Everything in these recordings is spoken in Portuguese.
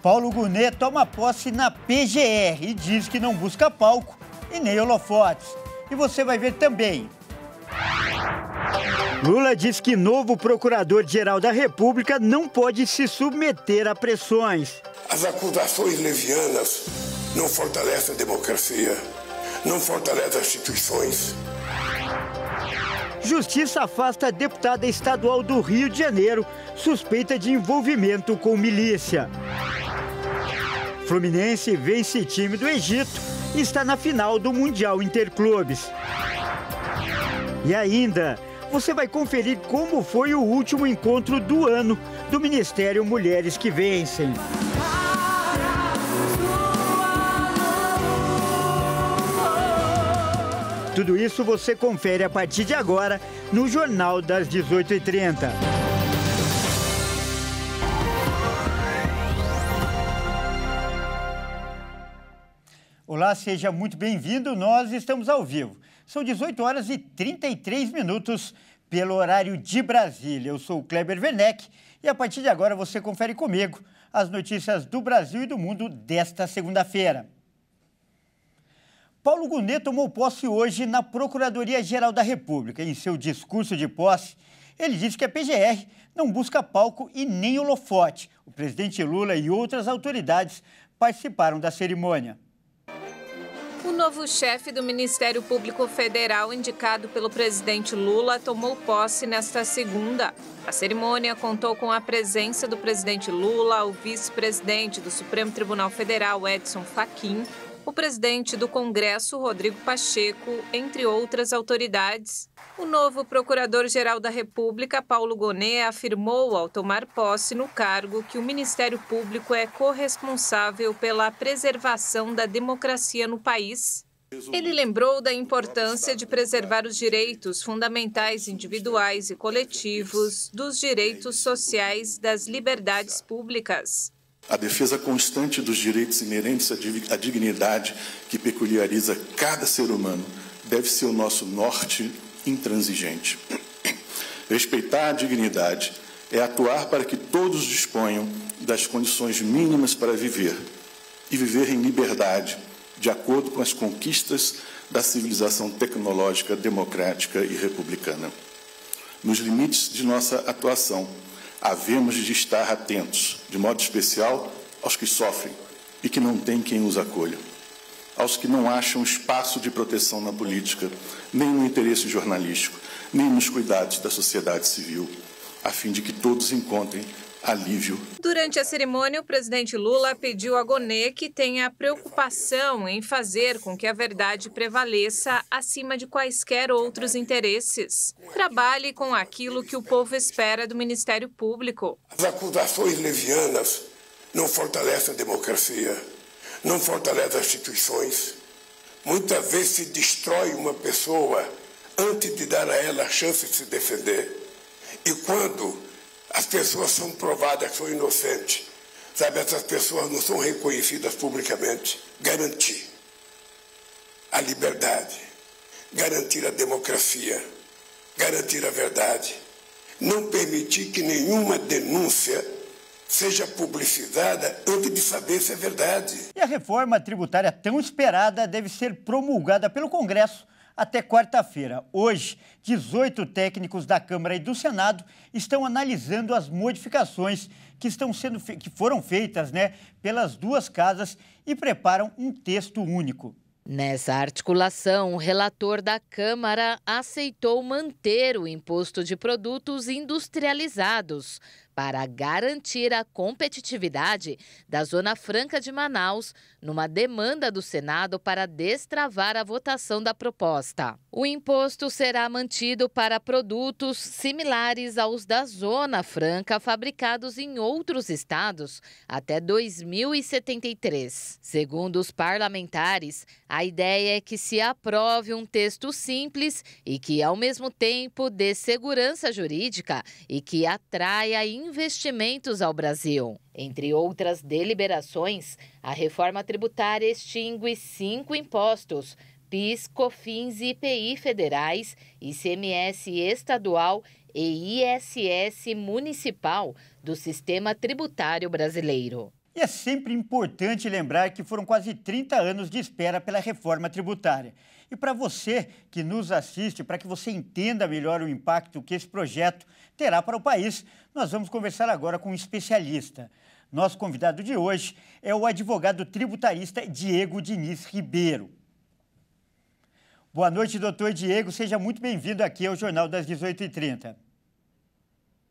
Paulo Gonet toma posse na PGR e diz que não busca palco e nem holofotes. E você vai ver também. Lula diz que novo procurador-geral da República não pode se submeter a pressões. As acusações levianas não fortalecem a democracia, não fortalecem as instituições. Justiça afasta a deputada estadual do Rio de Janeiro, suspeita de envolvimento com milícia. Fluminense vence time do Egito e está na final do Mundial Interclubes. E ainda, você vai conferir como foi o último encontro do ano do Ministério Mulheres que Vencem. Tudo isso você confere a partir de agora no Jornal das 18h30. Olá, seja muito bem-vindo. Nós estamos ao vivo. São 18 horas e 33 minutos pelo horário de Brasília. Eu sou o Kleber Werneck e a partir de agora você confere comigo as notícias do Brasil e do mundo desta segunda-feira. Paulo Gonet tomou posse hoje na Procuradoria-Geral da República. Em seu discurso de posse, ele disse que a PGR não busca palco e nem holofote. O presidente Lula e outras autoridades participaram da cerimônia. O novo chefe do Ministério Público Federal, indicado pelo presidente Lula, tomou posse nesta segunda. A cerimônia contou com a presença do presidente Lula, o vice-presidente do Supremo Tribunal Federal, Edson Fachin, o presidente do Congresso, Rodrigo Pacheco, entre outras autoridades. O novo procurador-geral da República, Paulo Gonet, afirmou ao tomar posse no cargo que o Ministério Público é corresponsável pela preservação da democracia no país. Ele lembrou da importância de preservar os direitos fundamentais individuais e coletivos, dos direitos sociais, das liberdades públicas. A defesa constante dos direitos inerentes à dignidade que peculiariza cada ser humano deve ser o nosso norte intransigente. Respeitar a dignidade é atuar para que todos disponham das condições mínimas para viver e viver em liberdade, de acordo com as conquistas da civilização tecnológica, democrática e republicana. Nos limites de nossa atuação, havemos de estar atentos, de modo especial, aos que sofrem e que não têm quem os acolha, aos que não acham espaço de proteção na política, nem no interesse jornalístico, nem nos cuidados da sociedade civil, a fim de que todos encontrem alívio. Durante a cerimônia, o presidente Lula pediu a Gonet que tenha preocupação em fazer com que a verdade prevaleça acima de quaisquer outros interesses. Trabalhe com aquilo que o povo espera do Ministério Público. As acusações levianas não fortalecem a democracia, não fortalecem as instituições. Muitas vezes se destrói uma pessoa antes de dar a ela a chance de se defender. E quando as pessoas são provadas que são inocentes, sabe, essas pessoas não são reconhecidas publicamente. Garantir a liberdade, garantir a democracia, garantir a verdade, não permitir que nenhuma denúncia seja publicizada antes de saber se é verdade. E a reforma tributária tão esperada deve ser promulgada pelo Congresso até quarta-feira. Hoje, 18 técnicos da Câmara e do Senado estão analisando as modificações que foram feitas, pelas duas casas e preparam um texto único. Nessa articulação, o relator da Câmara aceitou manter o imposto de produtos industrializados para garantir a competitividade da Zona Franca de Manaus, numa demanda do Senado para destravar a votação da proposta. O imposto será mantido para produtos similares aos da Zona Franca fabricados em outros estados até 2073. Segundo os parlamentares, a ideia é que se aprove um texto simples e que, ao mesmo tempo, dê segurança jurídica e que atraia investimentos ao Brasil. Entre outras deliberações, a reforma tributária extingue 5 impostos: PIS, COFINS e IPI federais, ICMS estadual e ISS municipal do sistema tributário brasileiro. E é sempre importante lembrar que foram quase 30 anos de espera pela reforma tributária. E para você que nos assiste, para que você entenda melhor o impacto que esse projeto terá para o país, nós vamos conversar agora com um especialista. Nosso convidado de hoje é o advogado tributarista Diego Diniz Ribeiro. Boa noite, doutor Diego. Seja muito bem-vindo aqui ao Jornal das 18h30.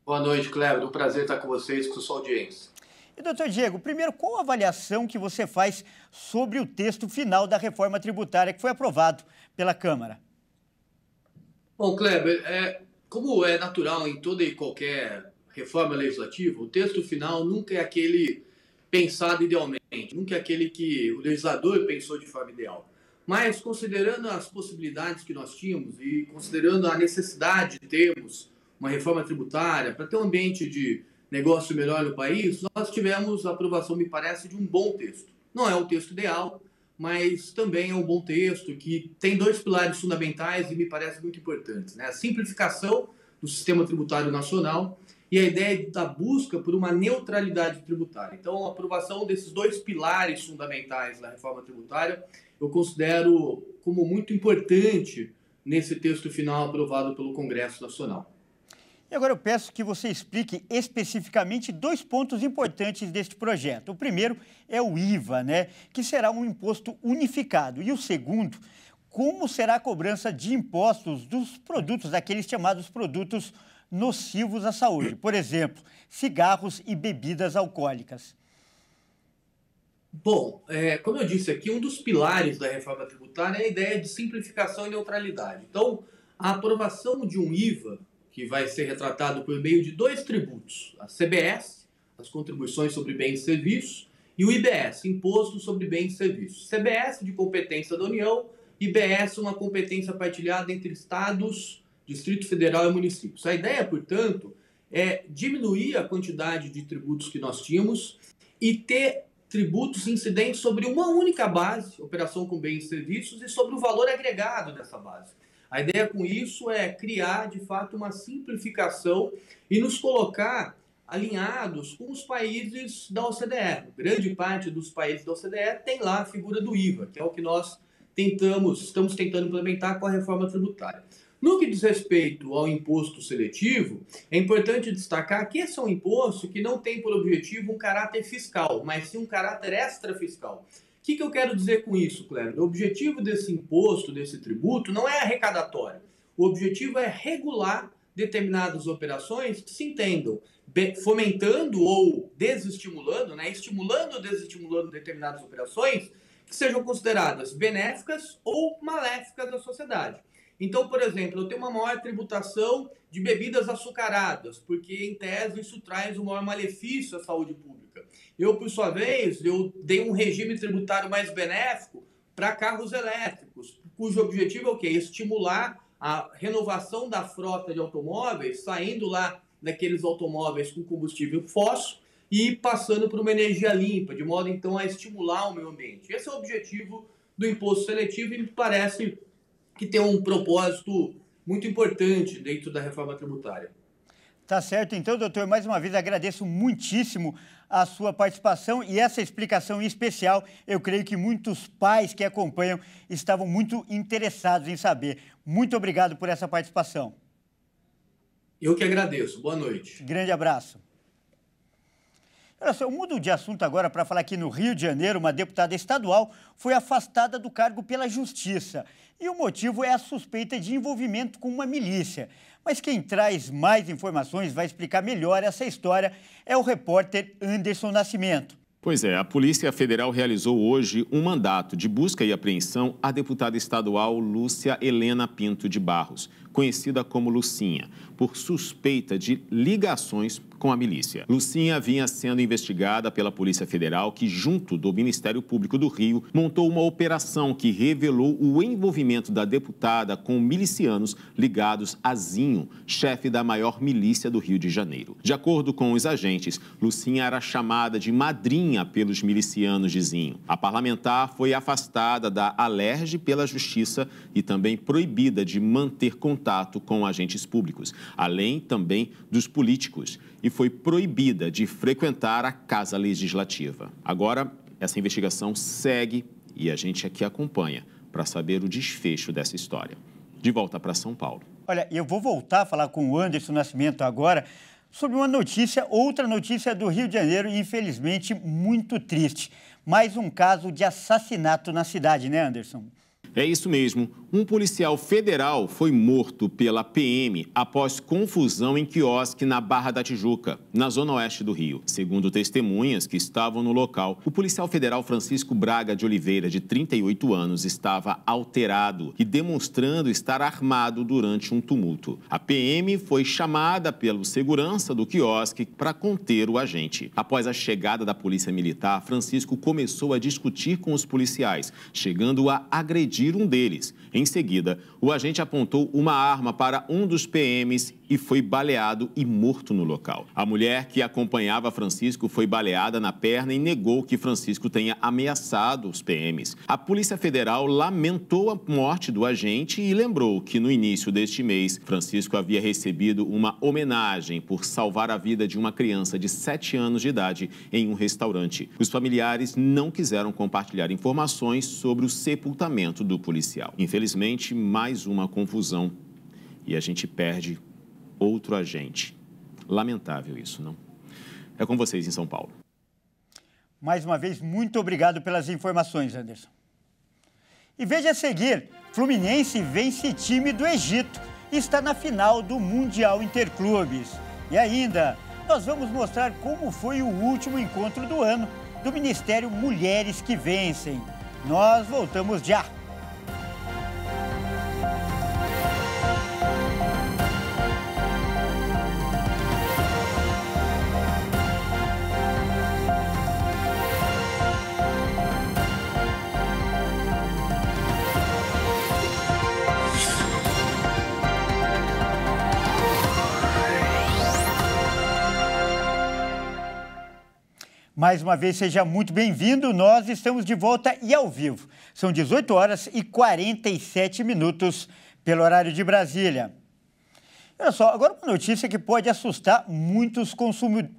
Boa noite, Cleber. Um prazer estar com vocês, com sua audiência. E, doutor Diego, primeiro, qual a avaliação que você faz sobre o texto final da reforma tributária que foi aprovado pela Câmara? Bom, Cleber, como é natural em toda e qualquer reforma legislativa, o texto final nunca é aquele pensado idealmente, nunca é aquele que o legislador pensou de forma ideal. Mas, considerando as possibilidades que nós tínhamos e considerando a necessidade de termos uma reforma tributária para ter um ambiente de negócio melhor no país, nós tivemos a aprovação, me parece, de um bom texto. Não é um texto ideal, mas também é um bom texto que tem dois pilares fundamentais e me parecem muito importantes, né? A simplificação do sistema tributário nacional e a ideia da busca por uma neutralidade tributária. Então, a aprovação desses dois pilares fundamentais da reforma tributária eu considero como muito importante nesse texto final aprovado pelo Congresso Nacional. E agora eu peço que você explique especificamente dois pontos importantes deste projeto. O primeiro é o IVA, né, que será um imposto unificado. E o segundo, como será a cobrança de impostos dos produtos, daqueles chamados produtos nocivos à saúde. Por exemplo, cigarros e bebidas alcoólicas. Bom, como eu disse aqui, um dos pilares da reforma tributária é a ideia de simplificação e neutralidade. Então, a aprovação de um IVA, que vai ser retratado por meio de dois tributos, a CBS, as contribuições sobre bens e serviços, e o IBS, Imposto sobre Bens e Serviços. CBS de competência da União, IBS uma competência partilhada entre estados, Distrito Federal e municípios. A ideia, portanto, é diminuir a quantidade de tributos que nós tínhamos e ter tributos incidentes sobre uma única base, operação com bens e serviços, e sobre o valor agregado dessa base. A ideia com isso é criar, de fato, uma simplificação e nos colocar alinhados com os países da OCDE. Grande parte dos países da OCDE tem lá a figura do IVA, que é o que nós estamos tentando implementar com a reforma tributária. No que diz respeito ao imposto seletivo, é importante destacar que esse é um imposto que não tem por objetivo um caráter fiscal, mas sim um caráter extrafiscal. O que eu quero dizer com isso, Cleber? O objetivo desse imposto, desse tributo, não é arrecadatório. O objetivo é regular determinadas operações que se entendam fomentando ou desestimulando, né? Estimulando ou desestimulando determinadas operações que sejam consideradas benéficas ou maléficas à sociedade. Então, por exemplo, eu tenho uma maior tributação de bebidas açucaradas, porque, em tese, isso traz um maior malefício à saúde pública. Eu, por sua vez, eu dei um regime tributário mais benéfico para carros elétricos, cujo objetivo é o quê? Estimular a renovação da frota de automóveis, saindo lá daqueles automóveis com combustível fóssil e passando por uma energia limpa, de modo, então, a estimular o meio ambiente. Esse é o objetivo do imposto seletivo e me parece que tem um propósito muito importante dentro da reforma tributária. Tá certo. Então, doutor, mais uma vez agradeço muitíssimo a sua participação e essa explicação em especial. Eu creio que muitos pais que acompanham estavam muito interessados em saber. Muito obrigado por essa participação. Eu que agradeço. Boa noite. Grande abraço. Olha só, eu mudo de assunto agora para falar que no Rio de Janeiro, uma deputada estadual foi afastada do cargo pela Justiça. E o motivo é a suspeita de envolvimento com uma milícia. Mas quem traz mais informações, vai explicar melhor essa história, é o repórter Anderson Nascimento. Pois é, a Polícia Federal realizou hoje um mandato de busca e apreensão à deputada estadual Lúcia Helena Pinto de Barros, conhecida como Lucinha, por suspeita de ligações com a milícia. Lucinha vinha sendo investigada pela Polícia Federal, que, junto do Ministério Público do Rio, montou uma operação que revelou o envolvimento da deputada com milicianos ligados a Zinho, chefe da maior milícia do Rio de Janeiro. De acordo com os agentes, Lucinha era chamada de madrinha pelos milicianos de Zinho. A parlamentar foi afastada da Alerj pela Justiça e também proibida de manter contato com agentes públicos, além também dos políticos, e foi proibida de frequentar a Casa Legislativa. Agora, essa investigação segue e a gente aqui acompanha para saber o desfecho dessa história. De volta para São Paulo. Olha, eu vou voltar a falar com o Anderson Nascimento agora sobre uma notícia, outra notícia do Rio de Janeiro, infelizmente muito triste. Mais um caso de assassinato na cidade, né, Anderson? É isso mesmo. Um policial federal foi morto pela PM após confusão em quiosque na Barra da Tijuca, na zona oeste do Rio. Segundo testemunhas que estavam no local, o policial federal Francisco Braga de Oliveira, de 38 anos, estava alterado e demonstrando estar armado durante um tumulto. A PM foi chamada pelo segurança do quiosque para conter o agente. Após a chegada da polícia militar, Francisco começou a discutir com os policiais, chegando a agredir um deles. Em seguida, o agente apontou uma arma para um dos PMs e foi baleado e morto no local. A mulher que acompanhava Francisco foi baleada na perna e negou que Francisco tenha ameaçado os PMs. A Polícia Federal lamentou a morte do agente e lembrou que no início deste mês, Francisco havia recebido uma homenagem por salvar a vida de uma criança de 7 anos de idade em um restaurante. Os familiares não quiseram compartilhar informações sobre o sepultamento do policial. Infelizmente, mais uma confusão e a gente perde outro agente. Lamentável isso, não? É com vocês em São Paulo. Mais uma vez, muito obrigado pelas informações, Anderson. E veja a seguir, Fluminense vence time do Egito e está na final do Mundial Interclubes. E ainda, nós vamos mostrar como foi o último encontro do ano do Ministério Mulheres que Vencem. Nós voltamos já. Mais uma vez, seja muito bem-vindo. Nós estamos de volta e ao vivo. São 18 horas e 47 minutos pelo horário de Brasília. Olha só, agora uma notícia que pode assustar muitos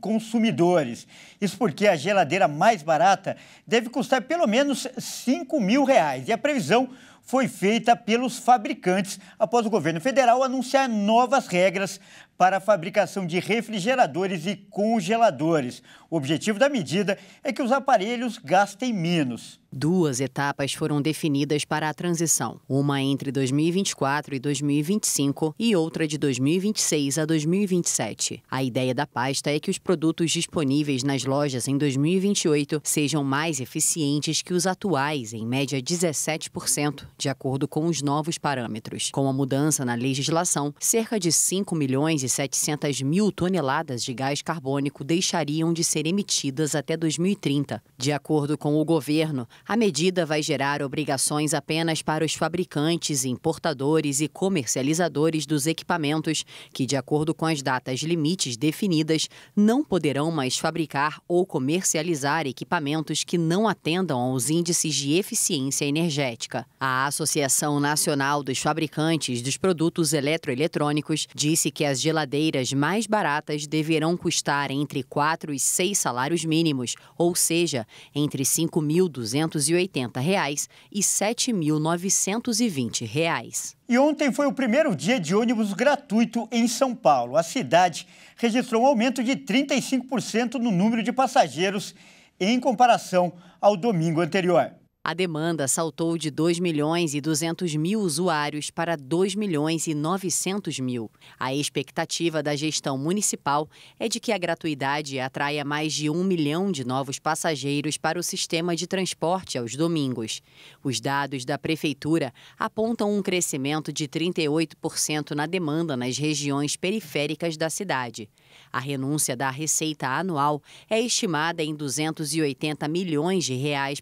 consumidores. Isso porque a geladeira mais barata deve custar pelo menos R$5.000. E a previsão foi feita pelos fabricantes após o governo federal anunciar novas regras para a fabricação de refrigeradores e congeladores. O objetivo da medida é que os aparelhos gastem menos. 2 etapas foram definidas para a transição, uma entre 2024 e 2025 e outra de 2026 a 2027. A ideia da pasta é que os produtos disponíveis nas lojas em 2028 sejam mais eficientes que os atuais, em média 17%, de acordo com os novos parâmetros. Com a mudança na legislação, cerca de 5.700.000 toneladas de gás carbônico deixariam de ser emitidas até 2030. De acordo com o governo, a medida vai gerar obrigações apenas para os fabricantes, importadores e comercializadores dos equipamentos que, de acordo com as datas limites definidas, não poderão mais fabricar ou comercializar equipamentos que não atendam aos índices de eficiência energética. A Associação Nacional dos Fabricantes dos Produtos Eletroeletrônicos disse que as geladeiras mais baratas deverão custar entre 4 e 6 salários mínimos, ou seja, entre R$ 5.280 e R$ 7.920. E ontem foi o primeiro dia de ônibus gratuito em São Paulo. A cidade registrou um aumento de 35% no número de passageiros em comparação ao domingo anterior. A demanda saltou de 2.200.000 usuários para 2.900.000. A expectativa da gestão municipal é de que a gratuidade atraia mais de 1 milhão de novos passageiros para o sistema de transporte aos domingos. Os dados da Prefeitura apontam um crescimento de 38% na demanda nas regiões periféricas da cidade. A renúncia da receita anual é estimada em R$ 280 milhões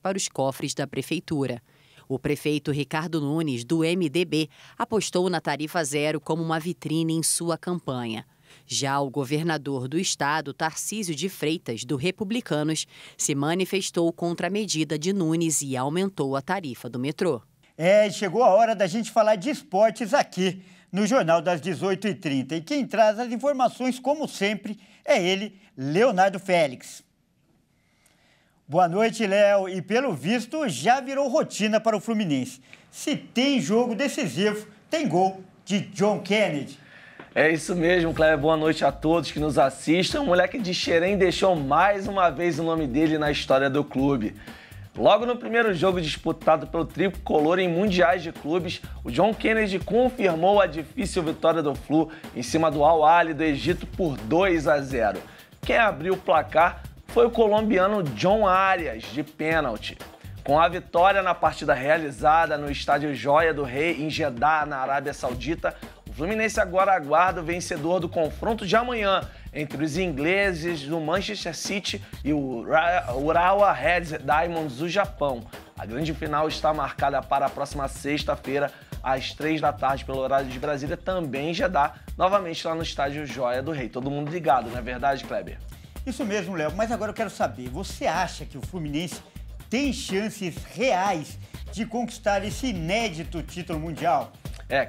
para os cofres da Prefeitura. O prefeito Ricardo Nunes, do MDB, apostou na tarifa zero como uma vitrine em sua campanha. Já o governador do estado, Tarcísio de Freitas, do Republicanos, se manifestou contra a medida de Nunes e aumentou a tarifa do metrô. Chegou a hora da gente falar de esportes aqui no Jornal das 18h30. E quem traz as informações, como sempre, é ele, Leonardo Félix. Boa noite, Léo. E pelo visto, já virou rotina para o Fluminense. Se tem jogo decisivo, tem gol de John Kennedy. É isso mesmo, Cléber. Boa noite a todos que nos assistem. O moleque de Xerém deixou mais uma vez o nome dele na história do clube. Logo no primeiro jogo disputado pelo tricolor em mundiais de clubes, o John Kennedy confirmou a difícil vitória do Flu em cima do Al Ahly do Egito por 2-0. Quem abriu o placar foi o colombiano John Arias, de pênalti. Com a vitória na partida realizada no estádio Joia do Rei, em Jeddah, na Arábia Saudita, o Fluminense agora aguarda o vencedor do confronto de amanhã entre os ingleses do Manchester City e o Urawa Red Diamonds do Japão. A grande final está marcada para a próxima sexta-feira, às 15h, pelo horário de Brasília, também em Jeddah, novamente lá no estádio Joia do Rei. Todo mundo ligado, não é verdade, Kleber? Isso mesmo, Léo. Mas agora eu quero saber, você acha que o Fluminense tem chances reais de conquistar esse inédito título mundial?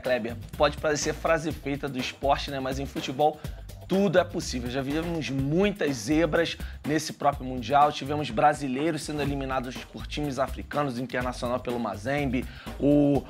Kleber, pode parecer frase feita do esporte, né? Mas em futebol tudo é possível. Já vimos muitas zebras nesse próprio Mundial. Tivemos brasileiros sendo eliminados por times africanos, o Internacional pelo Mazembe, o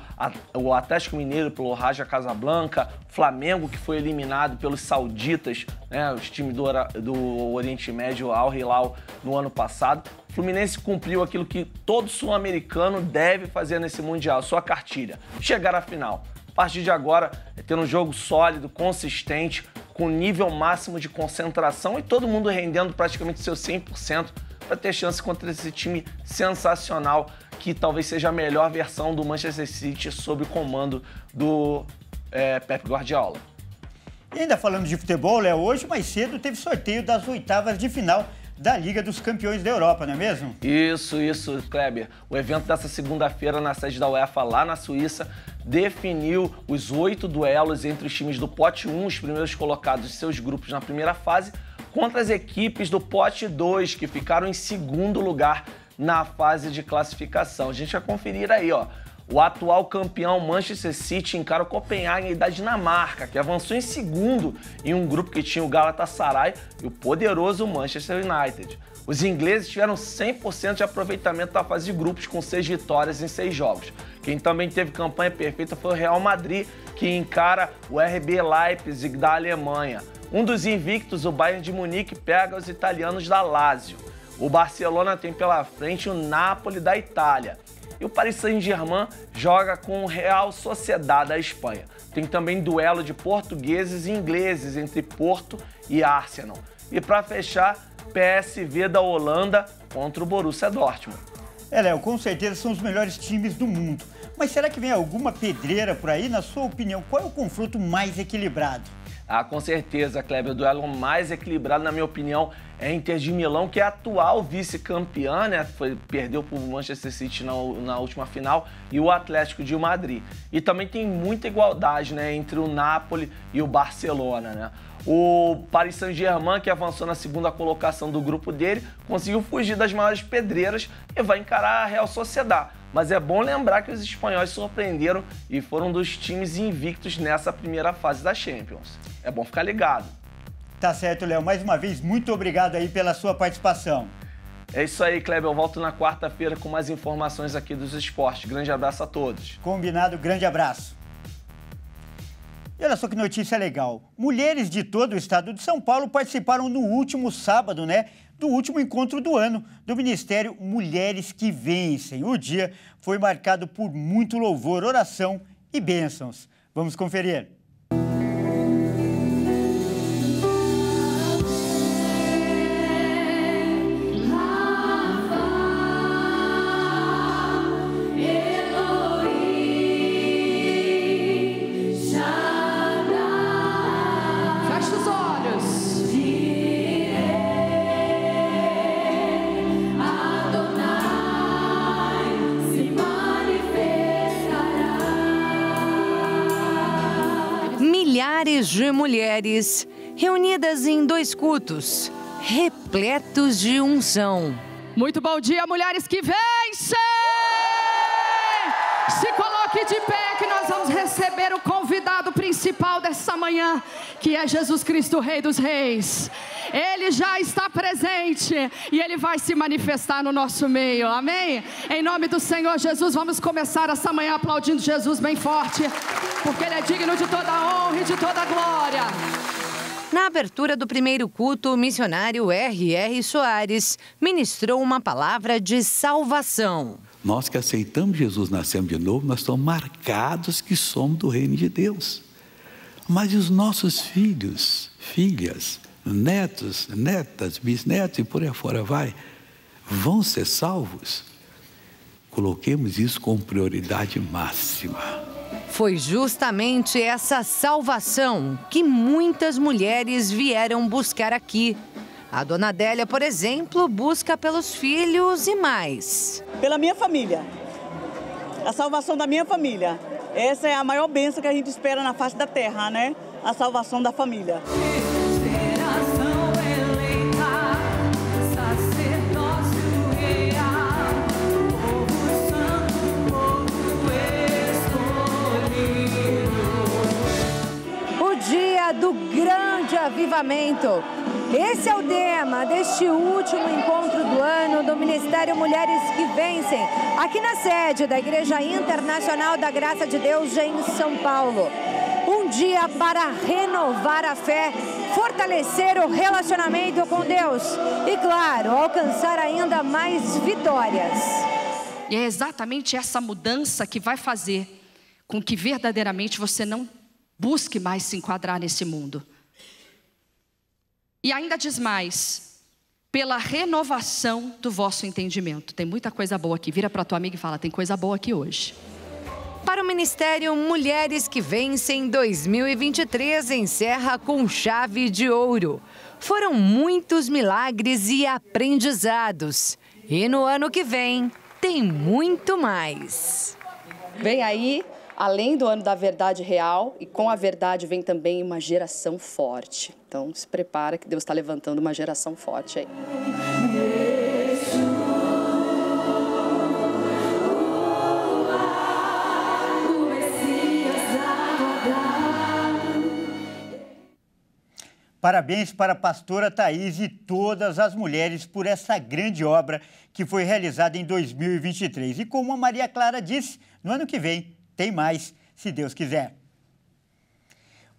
Atlético Mineiro pelo Raja Casablanca, Flamengo que foi eliminado pelos sauditas, né? Os times do Oriente Médio, Al Hilal, no ano passado. O Fluminense cumpriu aquilo que todo sul-americano deve fazer nesse Mundial, sua cartilha, chegar à final. A partir de agora, é ter um jogo sólido, consistente, com nível máximo de concentração e todo mundo rendendo praticamente seu 100% para ter chance contra esse time sensacional, que talvez seja a melhor versão do Manchester City sob o comando do Pep Guardiola. E ainda falando de futebol, Léo, hoje mais cedo teve sorteio das oitavas de final da Liga dos Campeões da Europa, não é mesmo? Isso, Kleber. O evento dessa segunda-feira na sede da UEFA, lá na Suíça, definiu os 8 duelos entre os times do pote 1, os primeiros colocados de seus grupos na primeira fase, contra as equipes do pote 2, que ficaram em segundo lugar na fase de classificação. A gente vai conferir aí, ó. O atual campeão Manchester City encara o Copenhague da Dinamarca, que avançou em segundo em um grupo que tinha o Galatasaray e o poderoso Manchester United. Os ingleses tiveram 100% de aproveitamento da fase de grupos, com 6 vitórias em 6 jogos. Quem também teve campanha perfeita foi o Real Madrid, que encara o RB Leipzig da Alemanha. Um dos invictos, o Bayern de Munique, pega os italianos da Lazio. O Barcelona tem pela frente o Napoli da Itália. E o Paris Saint-Germain joga com o Real Sociedad da Espanha. Tem também duelo de portugueses e ingleses entre Porto e Arsenal. E para fechar, PSV da Holanda contra o Borussia Dortmund. Léo, com certeza são os melhores times do mundo. Mas será que vem alguma pedreira por aí? Na sua opinião, qual é o confronto mais equilibrado? Com certeza, Kleber. O duelo mais equilibrado, na minha opinião, é Inter de Milão, que é a atual vice-campeã, né? Perdeu para o Manchester City na última final, e o Atlético de Madrid. E também tem muita igualdade, né, entre o Napoli e o Barcelona, né? O Paris Saint-Germain, que avançou na segunda colocação do grupo dele, conseguiu fugir das maiores pedreiras e vai encarar a Real Sociedad. Mas é bom lembrar que os espanhóis surpreenderam e foram um dos times invictos nessa primeira fase da Champions. É bom ficar ligado. Tá certo, Léo. Mais uma vez, muito obrigado aí pela sua participação. É isso aí, Kleber. Eu volto na quarta-feira com mais informações aqui dos esportes. Grande abraço a todos. Combinado, grande abraço. E olha só que notícia legal. Mulheres de todo o estado de São Paulo participaram no último sábado, né, do último encontro do ano do Ministério Mulheres que Vencem. O dia foi marcado por muito louvor, oração e bênçãos. Vamos conferir. Milhares de mulheres reunidas em 2 cultos, repletos de unção. Muito bom dia, mulheres que vencem! Se coloque de pé que nós vamos receber o convidado principal. principal dessa manhã, que é Jesus Cristo, Rei dos Reis. Ele já está presente e Ele vai se manifestar no nosso meio, amém? Em nome do Senhor Jesus, vamos começar essa manhã aplaudindo Jesus bem forte, porque Ele é digno de toda a honra e de toda a glória. Na abertura do primeiro culto, o missionário R.R. Soares ministrou uma palavra de salvação. Nós que aceitamos Jesus, nascemos de novo, nós estamos marcados que somos do reino de Deus. Mas e os nossos filhos, filhas, netos, netas, bisnetos e por aí fora vai, vão ser salvos? Coloquemos isso como prioridade máxima. Foi justamente essa salvação que muitas mulheres vieram buscar aqui. A dona Adélia, por exemplo, busca pelos filhos e mais. Pela minha família. A salvação da minha família. Essa é a maior bênção que a gente espera na face da terra, né? A salvação da família. Do grande avivamento. Esse é o tema deste último encontro do ano do Ministério Mulheres que Vencem, aqui na sede da Igreja Internacional da Graça de Deus em São Paulo. Um dia para renovar a fé, fortalecer o relacionamento com Deus e, claro, alcançar ainda mais vitórias. E é exatamente essa mudança que vai fazer com que verdadeiramente você não busque mais se enquadrar nesse mundo. E ainda diz mais, pela renovação do vosso entendimento. Tem muita coisa boa aqui. Vira para a tua amiga e fala, tem coisa boa aqui hoje. Para o Ministério Mulheres que Vencem 2023 encerra com chave de ouro. Foram muitos milagres e aprendizados. E no ano que vem, tem muito mais. Vem aí, além do ano da verdade real, e com a verdade vem também uma geração forte. Então se prepara que Deus está levantando uma geração forte aí. Parabéns para a pastora Thaís e todas as mulheres por essa grande obra que foi realizada em 2023. E como a Maria Clara disse, no ano que vem tem mais, se Deus quiser.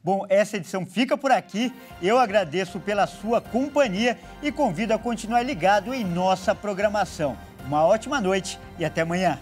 Bom, essa edição fica por aqui. Eu agradeço pela sua companhia e convido a continuar ligado em nossa programação. Uma ótima noite e até amanhã.